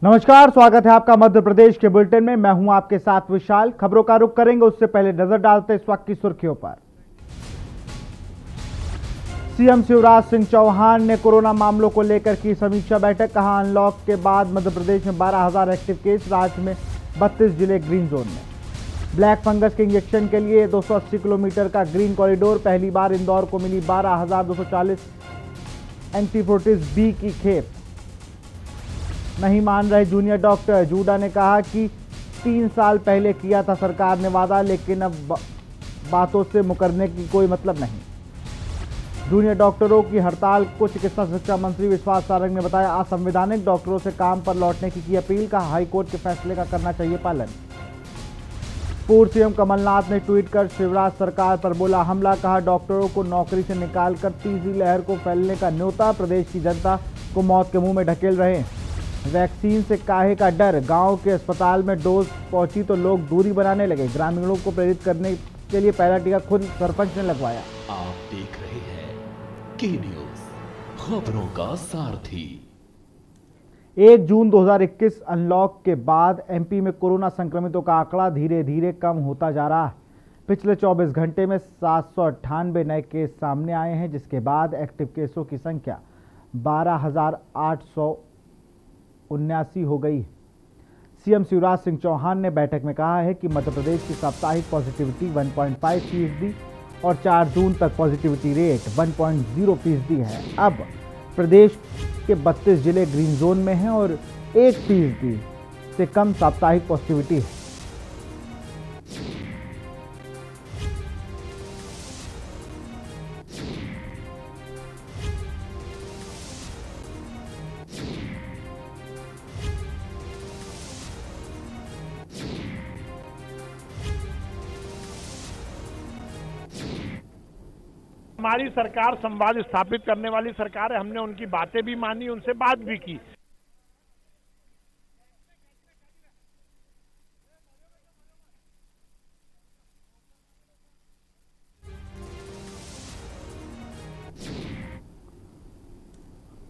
नमस्कार, स्वागत है आपका मध्य प्रदेश के बुलेटिन में। मैं हूं आपके साथ विशाल। खबरों का रुख करेंगे, उससे पहले नजर डालते हैं इस वक्त की सुर्खियों पर। सीएम शिवराज सिंह चौहान ने कोरोना मामलों को लेकर की समीक्षा बैठक। कहा, अनलॉक के बाद मध्य प्रदेश में 12,000 एक्टिव केस, राज्य में 32 जिले ग्रीन जोन में। ब्लैक फंगस के इंजेक्शन के लिए 280 किलोमीटर का ग्रीन कॉरिडोर, पहली बार इंदौर को मिली 12,240 एंटीफोटिस बी की खेप। नहीं मान रहे जूनियर डॉक्टर, जूडा ने कहा कि 3 साल पहले किया था सरकार ने वादा, लेकिन अब बातों से मुकरने की कोई मतलब नहीं। जूनियर डॉक्टरों की हड़ताल को चिकित्सा शिक्षा मंत्री विश्वास सारंग ने बताया असंवैधानिक। डॉक्टरों से काम पर लौटने की अपील। कहा, हाईकोर्ट के फैसले का करना चाहिए पालन। पूर्व सीएम कमलनाथ ने ट्वीट कर शिवराज सरकार पर बोला हमला। कहा, डॉक्टरों को नौकरी से निकालकर तीसरी लहर को फैलने का न्योता, प्रदेश की जनता को मौत के मुंह में ढकेल रहे हैं। वैक्सीन से काहे का डर, गांव के अस्पताल में डोज पहुंची तो लोग दूरी बनाने लगे। ग्रामीणों को प्रेरित करने के लिए पहला टीका खुद सरपंच ने लगवाया। आप देख रहे हैं की न्यूज, खबरों का सारथी। 1 जून 2021 अनलॉक के बाद एमपी में कोरोना संक्रमितों का आंकड़ा धीरे धीरे कम होता जा रहा है। पिछले 24 घंटे में 798 नए केस सामने आए हैं, जिसके बाद एक्टिव केसों की संख्या 12,879 हो गई। सीएम शिवराज सिंह चौहान ने बैठक में कहा है कि मध्य प्रदेश की साप्ताहिक पॉजिटिविटी 1.5% और 4 जून तक पॉजिटिविटी रेट 1.0% है। अब प्रदेश के 32 जिले ग्रीन जोन में हैं और 1% से कम साप्ताहिक पॉजिटिविटी है। हमारी सरकार संवाद स्थापित करने वाली सरकार है। हमने उनकी बातें भी मानी, उनसे बात भी की।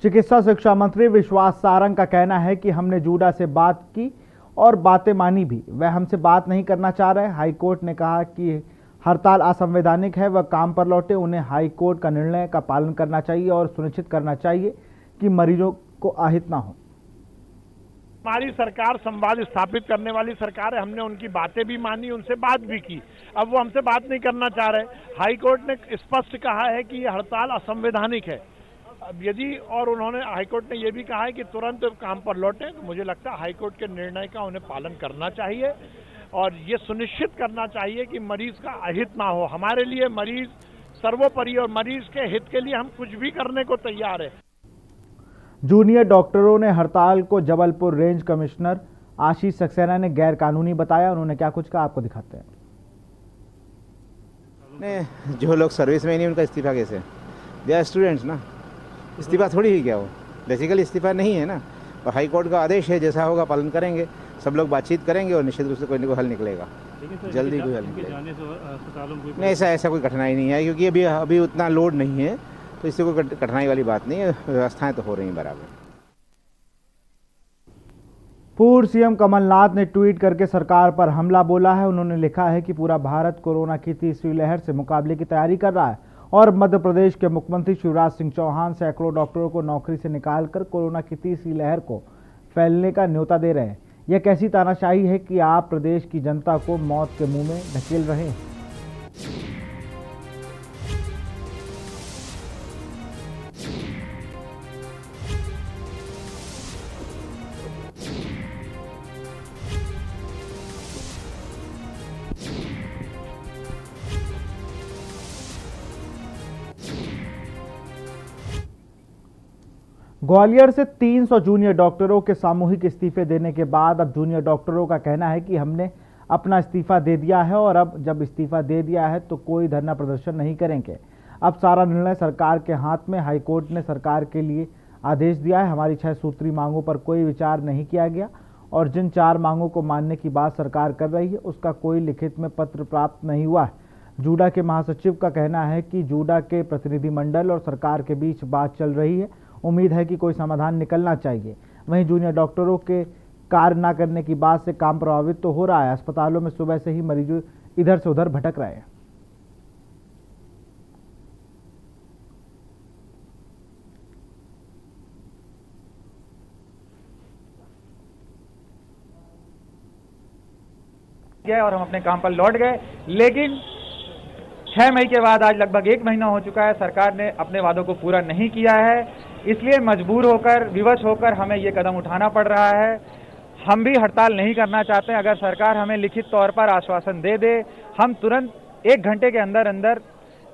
चिकित्सा शिक्षा मंत्री विश्वास सारंग का कहना है कि हमने जूडा से बात की और बातें मानी भी, वह हमसे बात नहीं करना चाह रहे। हाईकोर्ट ने कहा कि हड़ताल असंवैधानिक है, वह काम पर लौटे। उन्हें हाईकोर्ट का निर्णय का पालन करना चाहिए और सुनिश्चित करना चाहिए कि मरीजों को अहित ना हो। हमारी सरकार संवाद स्थापित करने वाली सरकार है। हमने उनकी बातें भी मानी, उनसे बात भी की। अब वो हमसे बात नहीं करना चाह रहे। हाईकोर्ट ने स्पष्ट कहा है कि यह हड़ताल असंवैधानिक है। अब यदि और उन्होंने हाईकोर्ट ने यह भी कहा है कि तुरंत काम पर लौटें, तो मुझे लगता है हाईकोर्ट के निर्णय का उन्हें पालन करना चाहिए और ये सुनिश्चित करना चाहिए कि मरीज का अहित ना हो। हमारे लिए मरीज सर्वोपरि और मरीज के हित के लिए हम कुछ भी करने को तैयार है। जूनियर डॉक्टरों ने हड़ताल को जबलपुर रेंज कमिश्नर आशीष सक्सेना ने गैर कानूनी बताया। उन्होंने क्या कुछ कहा, आपको दिखाते हैं। नहीं, जो लोग सर्विस में नहीं उनका इस्तीफा कैसे? दे आर स्टूडेंट्स ना, इस्तीफा थोड़ी ही क्या हो, बेसिकली इस्तीफा नहीं है ना। और हाईकोर्ट का आदेश है, जैसा होगा पालन करेंगे। सब लोग बातचीत करेंगे और निश्चित रूप से कोई ना कोई हल निकलेगा, जल्दी कोई हल निकलेगा। नहीं, ऐसा कोई कठिनाई नहीं है, क्योंकि अभी उतना लोड नहीं है, तो इससे कोई कठिनाई वाली बात नहीं है। व्यवस्थाएं तो हो रही हैं बराबर। पूर्व सीएम कमलनाथ ने ट्वीट करके सरकार पर हमला बोला है। उन्होंने लिखा है कि पूरा भारत कोरोना की तीसरी लहर से मुकाबले की तैयारी कर रहा है और मध्य प्रदेश के मुख्यमंत्री शिवराज सिंह चौहान सैकड़ों डॉक्टरों को नौकरी से निकालकर कोरोना की तीसरी लहर को फैलने का न्योता दे रहे हैं। यह कैसी तानाशाही है कि आप प्रदेश की जनता को मौत के मुंह में ढकेल रहे हैं। ग्वालियर से 300 जूनियर डॉक्टरों के सामूहिक इस्तीफे देने के बाद अब जूनियर डॉक्टरों का कहना है कि हमने अपना इस्तीफा दे दिया है और अब जब इस्तीफा दे दिया है तो कोई धरना प्रदर्शन नहीं करेंगे। अब सारा निर्णय सरकार के हाथ में। हाईकोर्ट ने सरकार के लिए आदेश दिया है। हमारी 6 सूत्री मांगों पर कोई विचार नहीं किया गया और जिन 4 मांगों को मानने की बात सरकार कर रही है उसका कोई लिखित में पत्र प्राप्त नहीं हुआ है। जूडा के महासचिव का कहना है कि जूडा के प्रतिनिधिमंडल और सरकार के बीच बात चल रही है। उम्मीद है कि कोई समाधान निकलना चाहिए। वहीं जूनियर डॉक्टरों के कार्य न करने की बात से काम प्रभावित तो हो रहा है। अस्पतालों में सुबह से ही मरीज इधर से उधर भटक रहे हैं। और हम अपने काम पर लौट गए, लेकिन 6 मई के बाद आज लगभग 1 महीना हो चुका है, सरकार ने अपने वादों को पूरा नहीं किया है। इसलिए मजबूर होकर, विवश होकर हमें ये कदम उठाना पड़ रहा है। हम भी हड़ताल नहीं करना चाहते हैं। अगर सरकार हमें लिखित तौर पर आश्वासन दे दे, हम तुरंत 1 घंटे के अंदर अंदर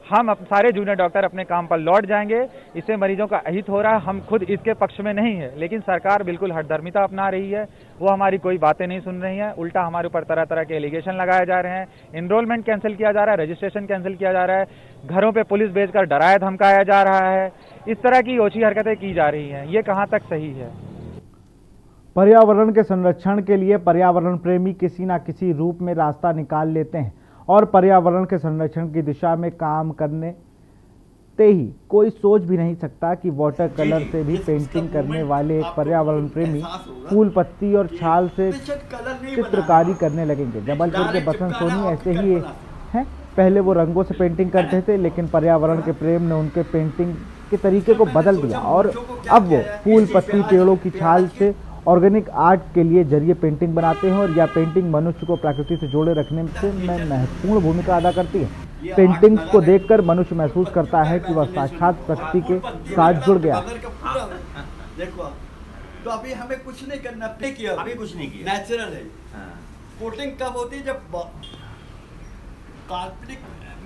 हम सारे जूनियर डॉक्टर अपने काम पर लौट जाएंगे। इससे मरीजों का अहित हो रहा है। हम खुद इसके पक्ष में नहीं है, लेकिन सरकार बिल्कुल हठधर्मिता अपना रही है। वो हमारी कोई बातें नहीं सुन रही है, उल्टा हमारे ऊपर तरह तरह के एलिगेशन लगाए जा रहे हैं। एनरोलमेंट कैंसिल किया जा रहा है, रजिस्ट्रेशन कैंसिल किया जा रहा है, घरों पे पुलिस भेजकर डराया धमकाया जा रहा है। इस तरह की ओछी हरकतें की जा रही हैं। ये कहाँ तक सही है? पर्यावरण के संरक्षण के लिए पर्यावरण प्रेमी किसी न किसी रूप में रास्ता निकाल लेते हैं और पर्यावरण के संरक्षण की दिशा में काम करने ते ही कोई सोच भी नहीं सकता कि वाटर कलर से भी पेंटिंग करने वाले एक पर्यावरण प्रेमी फूल पत्ती और छाल से चित्रकारी करने लगेंगे। जबलपुर के बसंत सोनी ऐसे ही हैं। पहले वो रंगों से पेंटिंग करते थे, लेकिन पर्यावरण के प्रेम ने उनके पेंटिंग के तरीके को बदल दिया और अब वो फूल पत्ती पेड़ों की छाल से ऑर्गेनिक आर्ट के लिए जरिए पेंटिंग बनाते हैं और यह पेंटिंग मनुष्य को प्रकृति से जोड़े रखने में महत्वपूर्ण भूमिका अदा करती है। पेंटिंग्स को देखकर मनुष्य महसूस करता है कि वह साक्षात प्रकृति के साथ जुड़ गया। देखो तो अभी हमें कुछ नहीं करना, अभी कुछ नहीं किया, नेचुरल है। कोटिंग कब होती है? जब काल्पनिक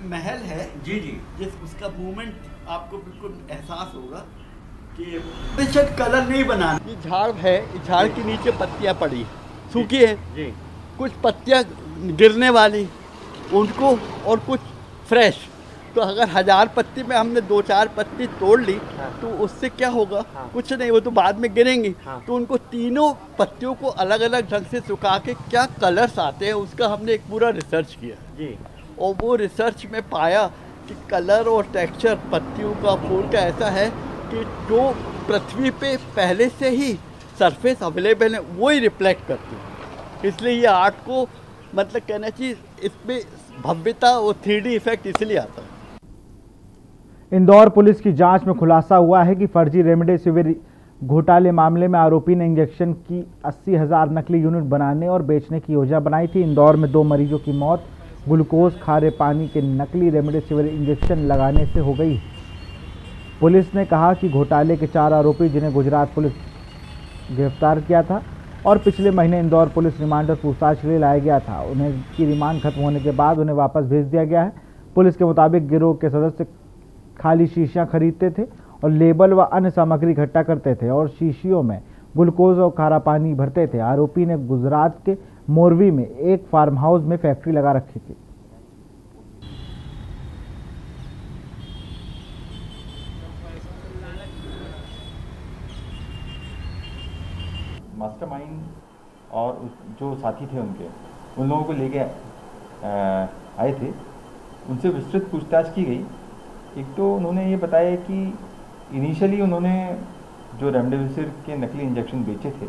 महल है जी जिस उसका मूवमेंट आपको बिल्कुल एहसास होगा कि कलर नहीं बनाना। ये झाड़ है, इस झाड़ के नीचे पत्तियां पड़ी सूखी है जी। कुछ पत्तियां गिरने वाली उनको और कुछ फ्रेश। तो अगर 1000 पत्ती में हमने 2-4 पत्ती तोड़ ली तो उससे क्या होगा? कुछ नहीं, वो तो बाद में गिरेंगी। तो उनको तीनों पत्तियों को अलग अलग ढंग से सुखा के क्या कलर्स आते हैं उसका हमने एक पूरा रिसर्च किया जी। और वो रिसर्च में पाया कि कलर और टेक्सचर पत्तियों का, फूल का ऐसा है कि जो पृथ्वी पे पहले से ही सरफेस अवेलेबल है वो ही रिफ्लेक्ट करती है। इसलिए ये आर्ट को मतलब कहना चाहिए इसमें भव्यता और 3D इफेक्ट इसलिए आता है। इंदौर पुलिस की जांच में खुलासा हुआ है कि फर्जी रेमडेसिविर घोटाले मामले में आरोपी ने इंजेक्शन की 80,000 नकली यूनिट बनाने और बेचने की योजना बनाई थी। इंदौर में 2 मरीजों की मौत ग्लूकोज खारे पानी के नकली रेमडेसिविर इंजेक्शन लगाने से हो गई। पुलिस ने कहा कि घोटाले के 4 आरोपी जिन्हें गुजरात पुलिस गिरफ्तार किया था और पिछले महीने इंदौर पुलिस रिमांड और पूछताछ के लिए लाया गया था, उन्हें की रिमांड खत्म होने के बाद उन्हें वापस भेज दिया गया है। पुलिस के मुताबिक गिरोह के सदस्य खाली शीशियां खरीदते थे और लेबल व अन्य सामग्री इकट्ठा करते थे और शीशियों में ग्लूकोज और खारा पानी भरते थे। आरोपी ने गुजरात के मोरवी में एक फार्म हाउस में फैक्ट्री लगा रखी थी। मास्टरमाइंड और जो साथी थे उनके, उन लोगों को लेके आए थे। उनसे विस्तृत पूछताछ की गई। एक तो उन्होंने ये बताया कि इनिशियली उन्होंने जो रेमडेसिविर के नकली इंजेक्शन बेचे थे,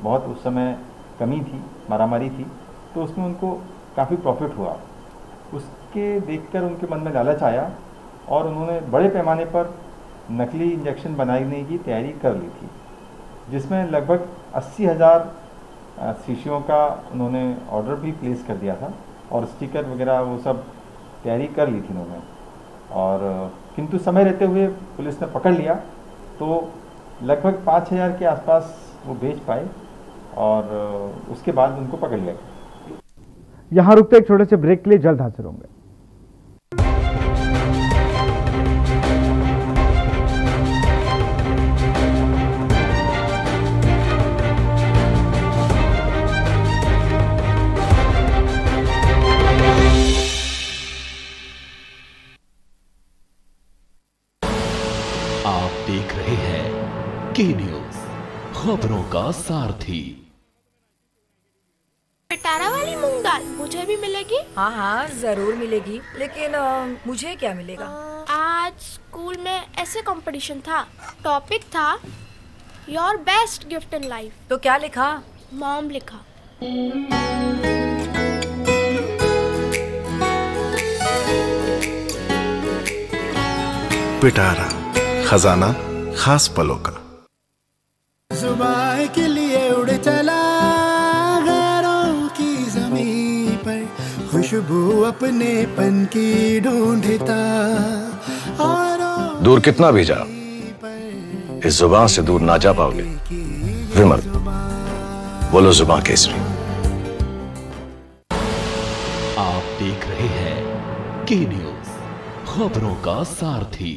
बहुत उस समय कमी थी, मारामारी थी, तो उसमें उनको काफ़ी प्रॉफिट हुआ। उसके देखकर उनके मन में लालच आया और उन्होंने बड़े पैमाने पर नकली इंजेक्शन बनाने की तैयारी कर ली थी, जिसमें लगभग 80,000 शीशियों का उन्होंने ऑर्डर भी प्लेस कर दिया था और स्टिकर वगैरह वो सब तैयारी कर ली थी उन्होंने। और किंतु समय रहते हुए पुलिस ने पकड़ लिया तो लगभग 5,000 के आसपास वो बेच पाए और उसके बाद उनको पकड़ लिया। यहाँ रुकते एक छोटे से ब्रेक के लिए, जल्द हाजिर होंगे। आप देख रहे हैं के न्यूज, खबरों का सारथी। पिटारा वाली मूंग दाल मुझे भी मिलेगी? हाँ हाँ जरूर मिलेगी, लेकिन मुझे क्या मिलेगा? आज स्कूल में ऐसे कंपटीशन था, टॉपिक था your best gift in life. तो क्या लिखा? मॉम लिखा। पिटारा, खजाना खास पलों का। जुबान के लिए उड़ चला गैरों की ज़मीं पर, खुशबू अपने पन की ढूंढता। दूर कितना भी जाओ, इस जुबान से दूर ना जा पाओगे। विमल, बोलो जुबान केसरी। आप देख रहे हैं के न्यूज, खबरों का सारथी।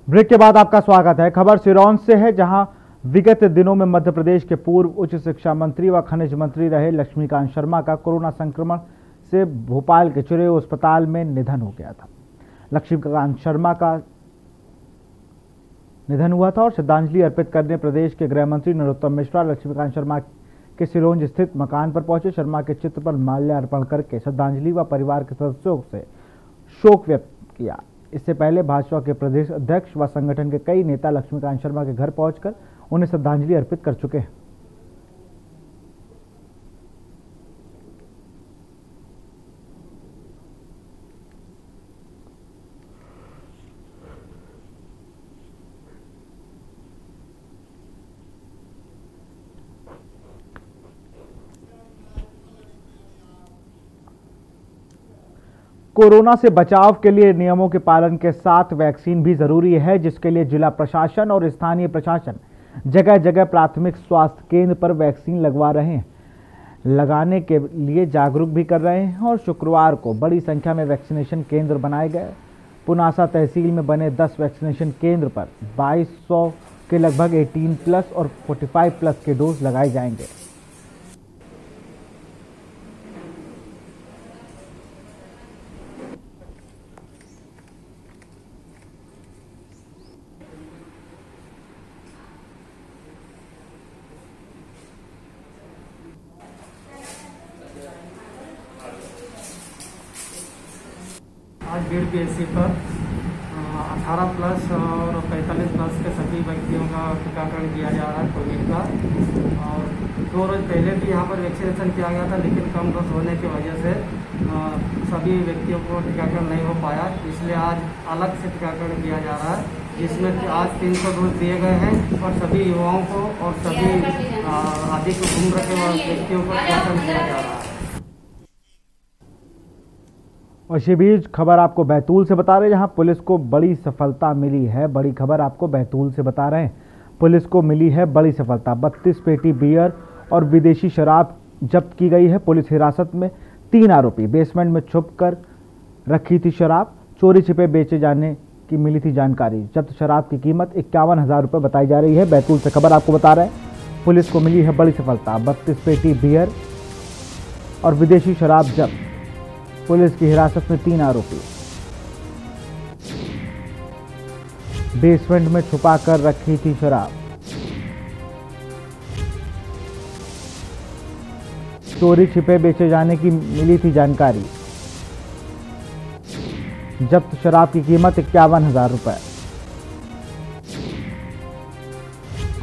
ब्रेक के बाद आपका स्वागत है। खबर सिरौंज से है, जहां विगत दिनों में मध्य प्रदेश के पूर्व उच्च शिक्षा मंत्री व खनिज मंत्री रहे लक्ष्मीकांत शर्मा का कोरोना संक्रमण से भोपाल के चिरेउ अस्पताल में निधन हो गया था। लक्ष्मीकांत शर्मा का निधन हुआ था और श्रद्धांजलि अर्पित करने प्रदेश के गृह मंत्री नरोत्तम मिश्रा लक्ष्मीकांत शर्मा के सिरौंज स्थित मकान पर पहुंचे। शर्मा के चित्र पर माल्यार्पण करके श्रद्धांजलि व परिवार के सदस्यों से शोक व्यक्त किया। इससे पहले भाजपा के प्रदेश अध्यक्ष व संगठन के कई नेता लक्ष्मीकांत शर्मा के घर पहुंचकर उन्हें श्रद्धांजलि अर्पित कर चुके हैं। कोरोना से बचाव के लिए नियमों के पालन के साथ वैक्सीन भी जरूरी है, जिसके लिए जिला प्रशासन और स्थानीय प्रशासन जगह जगह प्राथमिक स्वास्थ्य केंद्र पर वैक्सीन लगवा रहे हैं, लगाने के लिए जागरूक भी कर रहे हैं। और शुक्रवार को बड़ी संख्या में वैक्सीनेशन केंद्र बनाए गए। पुनासा तहसील में बने 10 वैक्सीनेशन केंद्र पर 2200 के लगभग 18+ और 45+ के डोज लगाए जाएंगे। आज बीड पीएचसी पर 18+ और 45+ के सभी व्यक्तियों का टीकाकरण किया जा रहा है कोविड का। और 2 रोज पहले भी यहाँ पर वैक्सीनेशन किया गया था, लेकिन कम डोज होने की वजह से सभी व्यक्तियों को टीकाकरण नहीं हो पाया, इसलिए आज अलग से टीकाकरण किया जा रहा है, जिसमें आज 300 डोज दिए गए हैं और सभी युवाओं को और सभी अधिक उम्र के व्यक्तियों को टीकाकरण किया जा रहा है। और इसी बीच खबर आपको बैतूल से बता रहे हैं, जहां पुलिस को बड़ी सफलता मिली है। बड़ी खबर आपको बैतूल से बता रहे हैं, पुलिस को मिली है बड़ी सफलता। 32 पेटी बियर और विदेशी शराब जब्त की गई है। पुलिस हिरासत में 3 आरोपी बेसमेंट में छुप कर रखी थी शराब, चोरी छिपे बेचे जाने की मिली थी जानकारी। जब्त शराब की कीमत 51,000 रुपये बताई जा रही है। बैतूल से खबर आपको बता रहे हैं, पुलिस को मिली है बड़ी सफलता। 32 पेटी बियर और विदेशी शराब जब्त। पुलिस की हिरासत में 3 आरोपी बेसमेंट में छुपा कर रखी थी शराब, चोरी छिपे बेचे जाने की मिली थी जानकारी। जब्त शराब की कीमत 51,000 रुपये।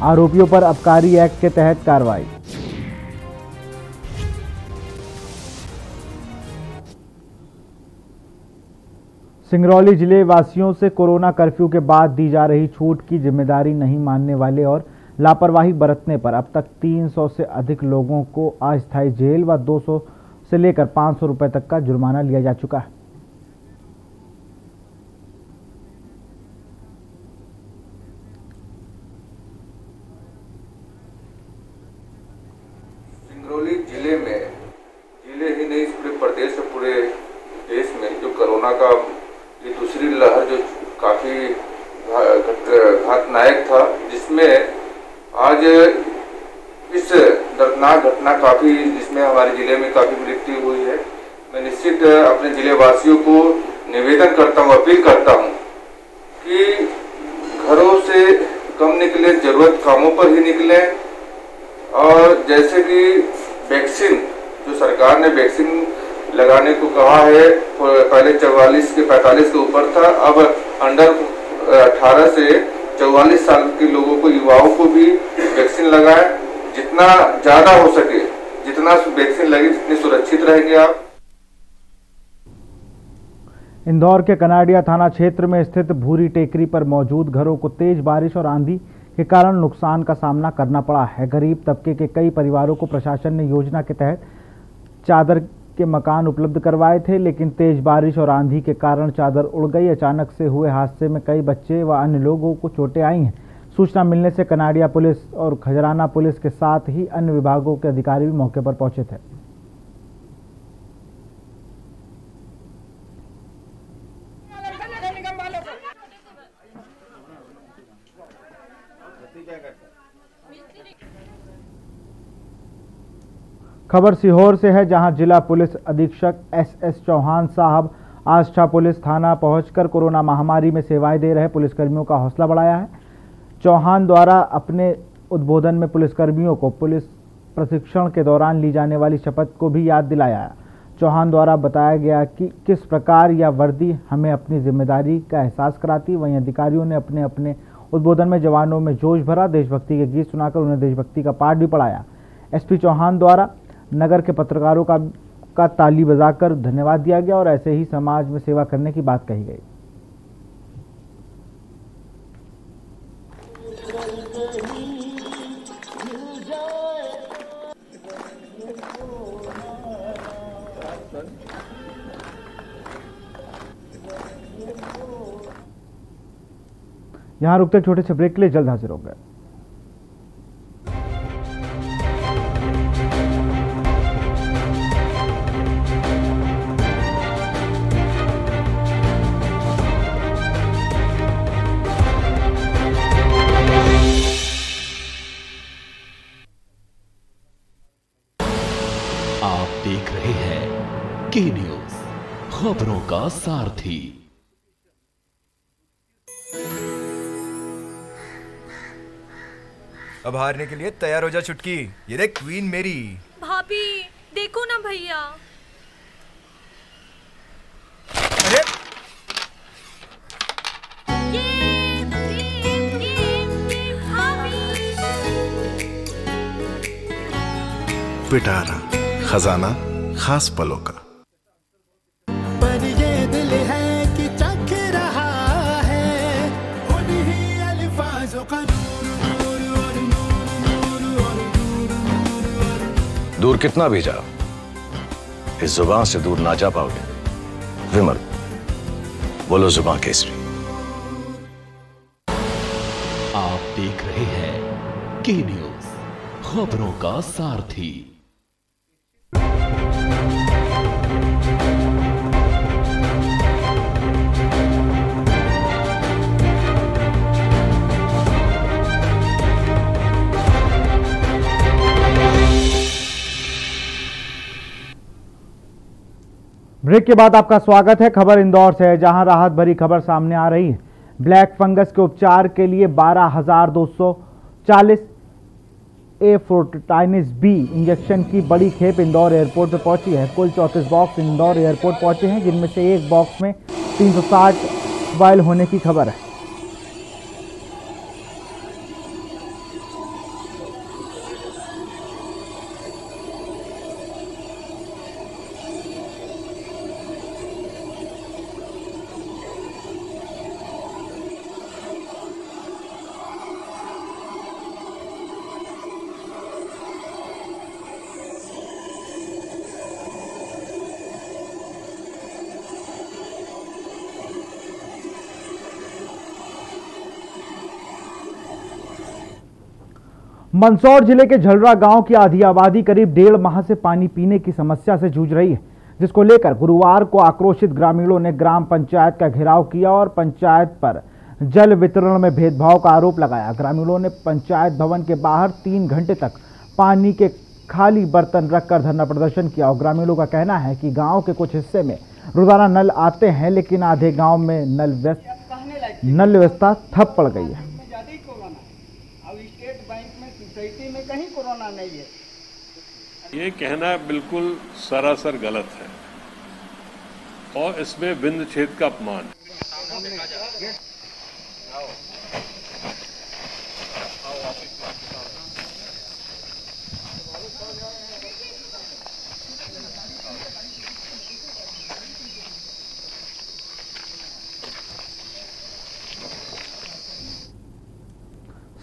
आरोपियों पर आबकारी एक्ट के तहत कार्रवाई। सिंगरौली जिले वासियों से कोरोना कर्फ्यू के बाद दी जा रही छूट की जिम्मेदारी नहीं मानने वाले और लापरवाही बरतने पर अब तक 300 से अधिक लोगों को अस्थायी जेल व 200 से लेकर 500 रुपए तक का जुर्माना लिया जा चुका है। सिंगरौली जिले ही नहीं, पूरे प्रदेश और पूरे देश में जो कोरोना का ये दूसरी लहर जो काफी घातनायक था, जिसमें आज इस दर्दनाक घटना काफी, जिसमें हमारे जिले में काफी मृत्यु हुई है। मैं निश्चित अपने जिले वासियों को निवेदन करता हूँ, अपील करता हूँ कि घरों से कम निकले, जरूरत कामों पर ही निकले। और जैसे कि वैक्सीन, जो सरकार ने वैक्सीन लगाने को कहा है, पहले 44 के 45 के ऊपर था, अब अंडर 18 से 44 साल के लोगों को, युवाओं को भी वैक्सीन लगाएं। जितना ज्यादा हो सके, जितना वैक्सीन लगे, जितनी सुरक्षित रहेंगे आप। इंदौर के कनाडिया थाना क्षेत्र में स्थित भूरी टेकरी पर मौजूद घरों को तेज बारिश और आंधी के कारण नुकसान का सामना करना पड़ा है। गरीब तबके के कई परिवारों को प्रशासन ने योजना के तहत चादर के मकान उपलब्ध करवाए थे, लेकिन तेज बारिश और आंधी के कारण चादर उड़ गई। अचानक से हुए हादसे में कई बच्चे व अन्य लोगों को चोटें आई हैं। सूचना मिलने से कनाडिया पुलिस और खजराना पुलिस के साथ ही अन्य विभागों के अधिकारी भी मौके पर पहुंचे थे। खबर सीहोर से है, जहां जिला पुलिस अधीक्षक एस चौहान साहब आष्ठा पुलिस थाना पहुंचकर कोरोना महामारी में सेवाएं दे रहे पुलिसकर्मियों का हौसला बढ़ाया है। चौहान द्वारा अपने उद्बोधन में पुलिसकर्मियों को पुलिस प्रशिक्षण के दौरान ली जाने वाली शपथ को भी याद दिलाया। चौहान द्वारा बताया गया कि किस प्रकार यह वर्दी हमें अपनी जिम्मेदारी का एहसास कराती। वहीं अधिकारियों ने अपने अपने उद्बोधन में जवानों में जोश भरा, देशभक्ति के गीत सुनाकर उन्हें देशभक्ति का पाठ भी पढ़ाया। एसपी चौहान द्वारा नगर के पत्रकारों का ताली बजाकर धन्यवाद दिया गया और ऐसे ही समाज में सेवा करने की बात कही गई। यहां रुकते छोटे से ब्रेक के लिए, जल्द हाजिर होंगे। आप देख रहे हैं के न्यूज, खबरों का सारथी। अब हारने के लिए तैयार हो जा चुटकी। ये देख क्वीन मेरी। भाभी देखो ना भैया। अरे पिटारा खजाना खास पलों का। पर ये दिल है कि चख रहा है उन्हीं अल्फाजों का दूर कितना भी जाओ, इस जुबान से दूर ना जा पाओगे। विमल, बोलो जुबान केसरी। आप देख रहे हैं के न्यूज, खबरों का सारथी। ब्रेक के बाद आपका स्वागत है। खबर इंदौर से है, जहां राहत भरी खबर सामने आ रही है। ब्लैक फंगस के उपचार के लिए 12,240 एफोर्टाइनिस बी इंजेक्शन की बड़ी खेप इंदौर एयरपोर्ट पर पहुंची है। कुल 34 बॉक्स इंदौर एयरपोर्ट पहुंचे हैं, जिनमें से एक बॉक्स में 360 वायल होने की खबर है। मंदसौर जिले के झलरा गांव की आधी आबादी करीब 1.5 माह से पानी पीने की समस्या से जूझ रही है, जिसको लेकर गुरुवार को आक्रोशित ग्रामीणों ने ग्राम पंचायत का घेराव किया और पंचायत पर जल वितरण में भेदभाव का आरोप लगाया। ग्रामीणों ने पंचायत भवन के बाहर 3 घंटे तक पानी के खाली बर्तन रखकर धरना प्रदर्शन किया और ग्रामीणों का कहना है कि गाँव के कुछ हिस्से में रोजाना नल आते हैं, लेकिन आधे गाँव में नल व्यस्त नल व्यवस्था ठप पड़ गई है। कहीं कोरोना नहीं है। ये कहना बिल्कुल सरासर गलत है और इसमें बिंद छेद का अपमान।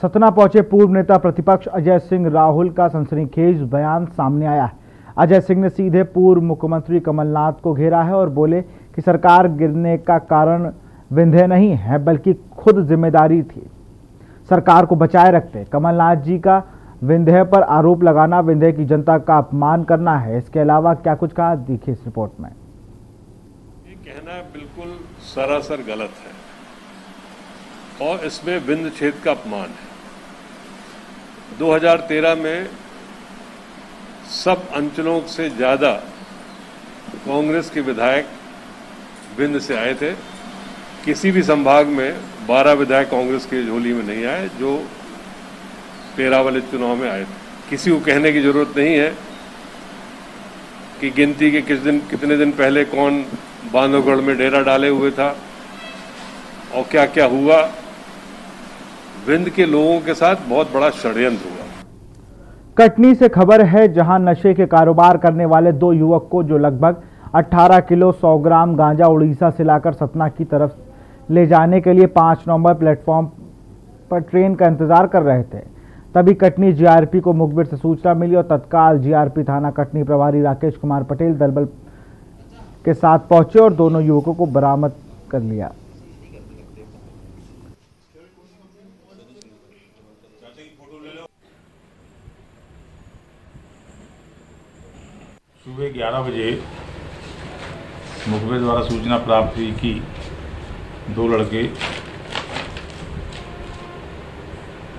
सतना पहुंचे पूर्व नेता प्रतिपक्ष अजय सिंह राहुल का सनसनीखेज बयान सामने आया है। अजय सिंह ने सीधे पूर्व मुख्यमंत्री कमलनाथ को घेरा है और बोले कि सरकार गिरने का कारण विंध्य नहीं है बल्कि खुद जिम्मेदारी थी, सरकार को बचाए रखते। कमलनाथ जी का विंध्य पर आरोप लगाना विंध्य की जनता का अपमान करना है। इसके अलावा क्या कुछ कहा, देखिए इस रिपोर्ट में। ये कहना बिल्कुल सरासर गलत है और इसमें बिंद छेद का अपमान है। 2013 में सब अंचलों से ज्यादा कांग्रेस के विधायक बिंद से आए थे। किसी भी संभाग में 12 विधायक कांग्रेस की झोली में नहीं आए जो 13 वाले चुनाव में आए थे। किसी को कहने की जरूरत नहीं है कि गिनती के कितने दिन पहले कौन बांधवगढ़ में डेरा डाले हुए था और क्या क्या हुआ। विंध्य के लोगों के साथ बहुत बड़ा षड्यंत्र हुआ। कटनी से खबर है, जहां नशे के कारोबार करने वाले 2 युवक को जो लगभग 18 किलो 100 ग्राम गांजा उड़ीसा से लाकर सतना की तरफ ले जाने के लिए 5 नवंबर प्लेटफॉर्म पर ट्रेन का इंतजार कर रहे थे, तभी कटनी जीआरपी को मुखबिर से सूचना मिली और तत्काल जीआरपी थाना कटनी प्रभारी राकेश कुमार पटेल दलबल के साथ पहुंचे और दोनों युवकों को बरामद कर लिया। सुबह 11 बजे मुखबिर द्वारा सूचना प्राप्त हुई कि 2 लड़के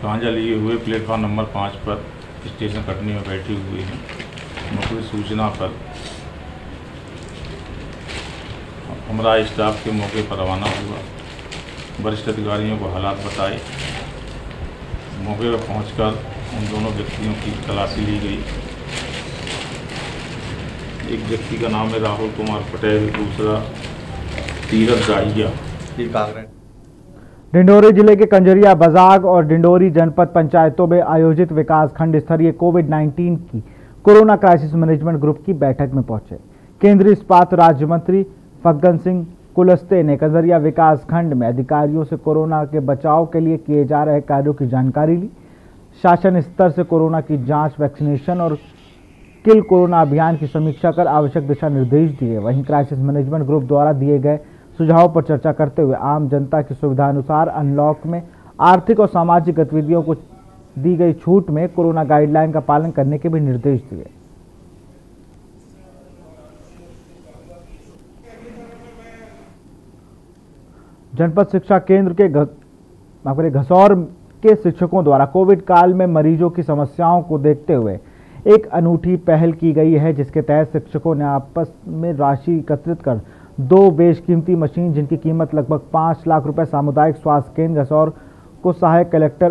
गांजा लिए हुए प्लेटफॉर्म नंबर 5 पर स्टेशन कटनी में बैठे हुए हैं। मुखबिर सूचना पर हमारा स्टाफ के मौके पर रवाना हुआ। वरिष्ठ अधिकारियों को हालात बताए। मौके पर पहुंचकर उन दोनों व्यक्तियों की तलाशी ली गई। एक व्यक्ति का नाम है राहुल कुमार पटेल, दूसरा तीरथ दाहिया। डिंडोरी जिले के कंजरिया बाजाग और डिंडोरी जनपद पंचायतों में आयोजित विकास खंड स्तरीय कोविड-19 की कोरोना क्राइसिस मैनेजमेंट ग्रुप की बैठक में पहुंचे। केंद्रीय इस्पात राज्य मंत्री फग्गन सिंह कुलस्ते ने कंजरिया विकास खंड में अधिकारियों से कोरोना के बचाव के लिए किए जा रहे कार्यों की जानकारी ली। शासन स्तर से कोरोना की जांच, वैक्सीनेशन और किल कोरोना अभियान की समीक्षा कर आवश्यक दिशा निर्देश दिए। वहीं क्राइसिस मैनेजमेंट ग्रुप द्वारा दिए गए सुझावों पर चर्चा करते हुए आम जनता की सुविधा अनुसार अनलॉक में आर्थिक और सामाजिक गतिविधियों को दी गई छूट में कोरोना गाइडलाइन का पालन करने के भी निर्देश दिए। जनपद शिक्षा केंद्र के घसौर के शिक्षकों द्वारा कोविड काल में मरीजों की समस्याओं को देखते हुए एक अनूठी पहल की गई है, जिसके तहत शिक्षकों ने आपस में राशि एकत्रित कर 2 बेशकीमती मशीन जिनकी कीमत लगभग 5 लाख रुपए सामुदायिक स्वास्थ्य केंद्र घसौर को सहायक कलेक्टर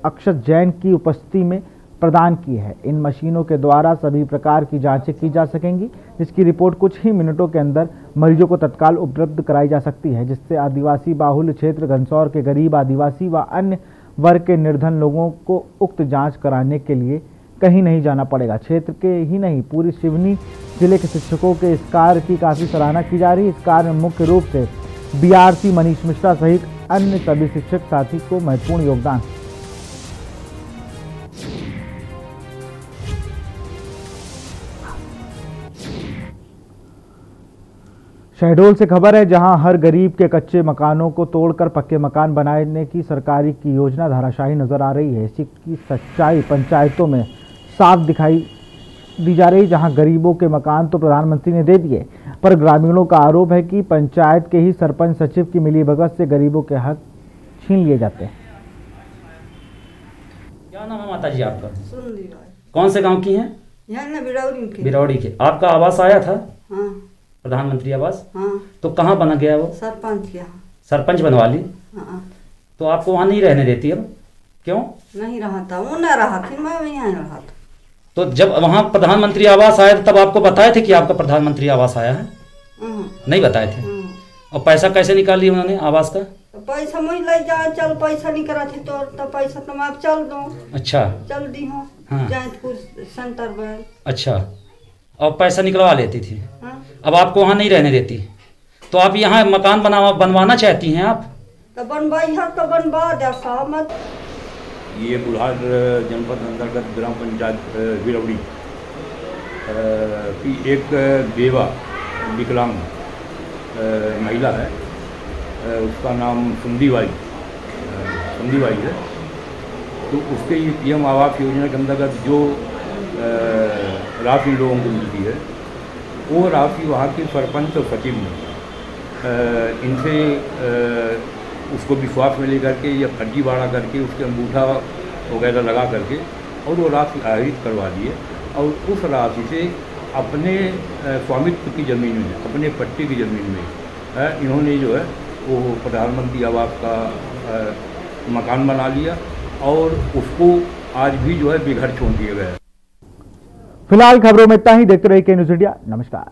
अक्षत जैन की उपस्थिति में प्रदान की है। इन मशीनों के द्वारा सभी प्रकार की जांचें की जा सकेंगी, जिसकी रिपोर्ट कुछ ही मिनटों के अंदर मरीजों को तत्काल उपलब्ध कराई जा सकती है, जिससे आदिवासी बाहुल्य क्षेत्र घनसौर के गरीब आदिवासी व अन्य वर्ग के निर्धन लोगों को उक्त जांच कराने के लिए कहीं नहीं जाना पड़ेगा। क्षेत्र के ही नहीं पूरी सिवनी जिले के शिक्षकों के इस कार्य की काफ़ी सराहना की जा रही है। इस कार्य में मुख्य रूप से बीआरसी मनीष मिश्रा सहित अन्य सभी शिक्षक साथी को महत्वपूर्ण योगदान। शहडोल से खबर है, जहां हर गरीब के कच्चे मकानों को तोड़कर पक्के मकान बनाने की सरकारी की योजना धाराशाही नजर आ रही है। इसी की सच्चाई पंचायतों में साफ दिखाई दी जा रही, जहां गरीबों के मकान तो प्रधानमंत्री ने दे दिए, पर ग्रामीणों का आरोप है कि पंचायत के ही सरपंच सचिव की मिलीभगत से गरीबों के हक छीन लिए जाते हैं। क्या नाम है माता जी आपका? कौन से गांव की हैं? बिरौड़ी के। आपका आवास आया था? हाँ। प्रधानमंत्री आवास? हाँ। तो कहाँ बना गया वो? सरपंच के। सरपंच बनवा ली। हाँ। तो आपको वहाँ नहीं रहने देती अब, क्यों? नहीं रहा था, वो न रहा थी, मैं यहाँ रहा था। तो जब वहाँ प्रधानमंत्री आवास आया तब आपको बताए थे कि आपका प्रधानमंत्री आवास आया है? नहीं बताए थे। और पैसा कैसे निकाल लिया उन्होंने आवास का? तो पैसा मुझे ले जा, चल पैसा निकला थी तो पैसा तुम आप चल दो। अच्छा, चल दी हूँ। हाँ। जैतपुर सेंटर में। अच्छा, और पैसा निकलवा लेती थी। हाँ। अब आपको वहाँ नहीं रहने देती, तो आप यहाँ मकान बनवाना चाहती हैं आप? तो बनवाई है तो बनवा दे साहब मत। ये बुल्हार जनपद अंतर्गत ग्राम पंचायत बिरौड़ी की एक बेवा विकलांग महिला है, उसका नाम सुंदीबाई है। तो उसके ये पीएम आवास योजना के अंतर्गत जो राशि लोगों को मिलती है, वो राशि वहाँ के सरपंच और सचिव ने इनसे उसको विश्वास में लेकर के या फर्जीवाड़ा करके उसके अंगूठा वगैरह लगा करके और वो राशि आहरित करवा लिए, और उस राशि से अपने स्वामित्व की ज़मीन में, अपने पट्टे की ज़मीन में इन्होंने जो है वो प्रधानमंत्री आवास का मकान बना लिया, और उसको आज भी जो है बेघर छोड़ दिया गया है। फिलहाल खबरों में इतना ही। देखते रहिए के न्यूज़ इंडिया। नमस्कार।